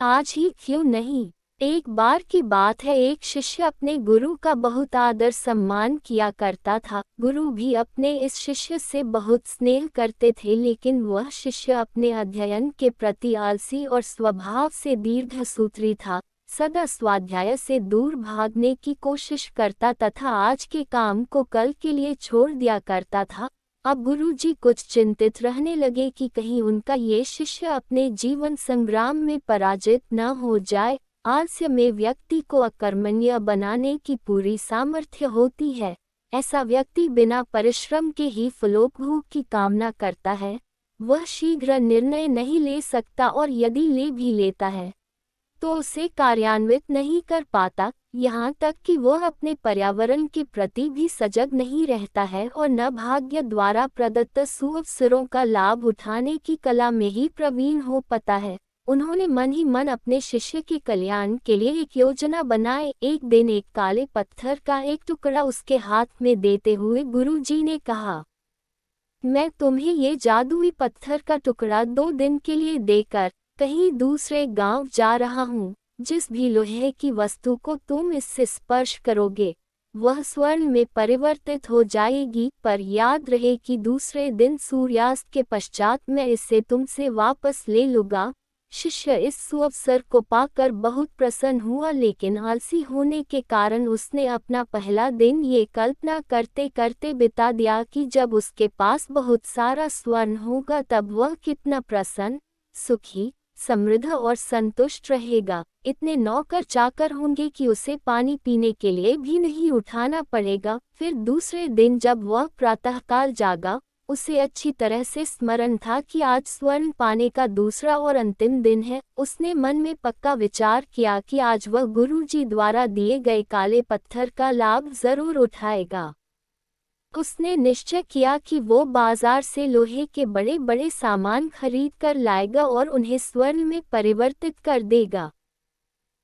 आज ही क्यों नहीं। एक बार की बात है, एक शिष्य अपने गुरु का बहुत आदर सम्मान किया करता था। गुरु भी अपने इस शिष्य से बहुत स्नेह करते थे, लेकिन वह शिष्य अपने अध्ययन के प्रति आलसी और स्वभाव से दीर्घसूत्री था। सदा स्वाध्याय से दूर भागने की कोशिश करता तथा आज के काम को कल के लिए छोड़ दिया करता था। अब गुरुजी कुछ चिंतित रहने लगे कि कहीं उनका ये शिष्य अपने जीवन संग्राम में पराजित न हो जाए। आलस्य में व्यक्ति को अकर्मण्य बनाने की पूरी सामर्थ्य होती है। ऐसा व्यक्ति बिना परिश्रम के ही फलोपभोग की कामना करता है। वह शीघ्र निर्णय नहीं ले सकता और यदि ले भी लेता है तो उसे कार्यान्वित नहीं कर पाता। यहाँ तक कि वह अपने पर्यावरण के प्रति भी सजग नहीं रहता है और न भाग्य द्वारा प्रदत्त सुअवसरों का लाभ उठाने की कला में ही प्रवीण हो पाता है। उन्होंने मन ही मन अपने शिष्य के कल्याण के लिए एक योजना बनाई। एक दिन एक काले पत्थर का एक टुकड़ा उसके हाथ में देते हुए गुरुजी ने कहा, मैं तुम्हें ये जादुई पत्थर का टुकड़ा 2 दिन के लिए देकर कहीं दूसरे गांव जा रहा हूँ। जिस भी लोहे की वस्तु को तुम इससे स्पर्श करोगे वह स्वर्ण में परिवर्तित हो जाएगी, पर याद रहे कि दूसरे दिन सूर्यास्त के पश्चात मैं इसे तुमसे वापस ले लूँगा। शिष्य इस सुअवसर को पाकर बहुत प्रसन्न हुआ, लेकिन आलसी होने के कारण उसने अपना पहला दिन ये कल्पना करते करते बिता दिया कि जब उसके पास बहुत सारा स्वर्ण होगा तब वह कितना प्रसन्न, सुखी, समृद्ध और संतुष्ट रहेगा। इतने नौकर चाकर होंगे कि उसे पानी पीने के लिए भी नहीं उठाना पड़ेगा। फिर दूसरे दिन जब वह प्रातःकाल जागा, उसे अच्छी तरह से स्मरण था कि आज स्वर्ण पाने का दूसरा और अंतिम दिन है। उसने मन में पक्का विचार किया कि आज वह गुरुजी द्वारा दिए गए काले पत्थर का लाभ जरूर उठाएगा। उसने निश्चय किया कि वो बाजार से लोहे के बड़े बड़े सामान खरीद कर लाएगा और उन्हें स्वर्ण में परिवर्तित कर देगा।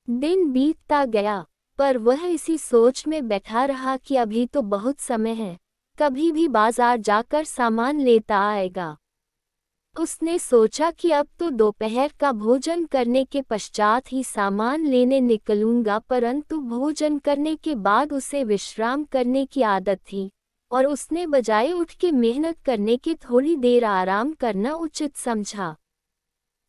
दिन बीतता गया, पर वह इसी सोच में बैठा रहा कि अभी तो बहुत समय है, कभी भी बाजार जाकर सामान लेता आएगा। उसने सोचा कि अब तो दोपहर का भोजन करने के पश्चात ही सामान लेने निकलूंगा, परंतु भोजन करने के बाद उसे विश्राम करने की आदत थी और उसने बजाय उठ के मेहनत करने के थोड़ी देर आराम करना उचित समझा।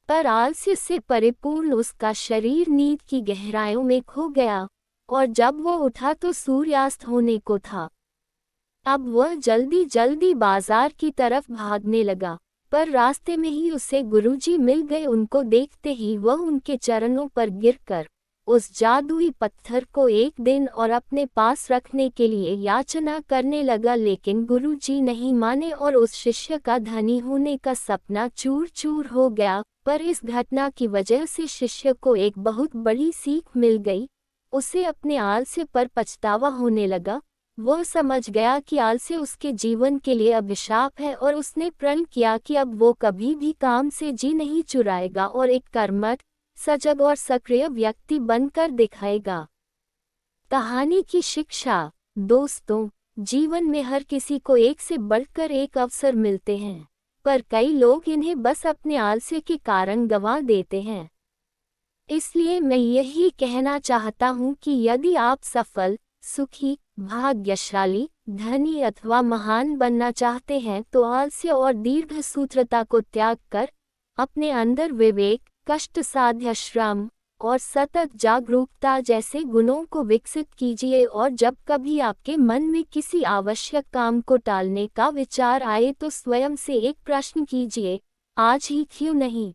पर आलस्य से परिपूर्ण उसका शरीर नींद की गहराइयों में खो गया और जब वो उठा तो सूर्यास्त होने को था। अब वह जल्दी जल्दी बाजार की तरफ भागने लगा, पर रास्ते में ही उसे गुरुजी मिल गए। उनको देखते ही वह उनके चरणों पर गिरकर उस जादुई पत्थर को एक दिन और अपने पास रखने के लिए याचना करने लगा, लेकिन गुरुजी नहीं माने और उस शिष्य का धनी होने का सपना चूर चूर हो गया। पर इस घटना की वजह से शिष्य को एक बहुत बड़ी सीख मिल गई। उसे अपने आलस्य पर पछतावा होने लगा। वह समझ गया कि आलस्य उसके जीवन के लिए अभिशाप है और उसने प्रण किया कि अब वो कभी भी काम से जी नहीं चुराएगा और एक कर्मठ, सजग और सक्रिय व्यक्ति बनकर दिखाएगा। कहानी की शिक्षा। दोस्तों, जीवन में हर किसी को एक से बढ़कर एक अवसर मिलते हैं, पर कई लोग इन्हें बस अपने आलस्य के कारण गंवा देते हैं। इसलिए मैं यही कहना चाहता हूँ कि यदि आप सफल, सुखी, भाग्यशाली, धनी अथवा महान बनना चाहते हैं तो आलस्य और दीर्घसूत्रता को त्याग कर अपने अंदर विवेक, कष्ट साध्य श्रम और सतत जागरूकता जैसे गुणों को विकसित कीजिए। और जब कभी आपके मन में किसी आवश्यक काम को टालने का विचार आए तो स्वयं से एक प्रश्न कीजिए, आज ही क्यों नहीं।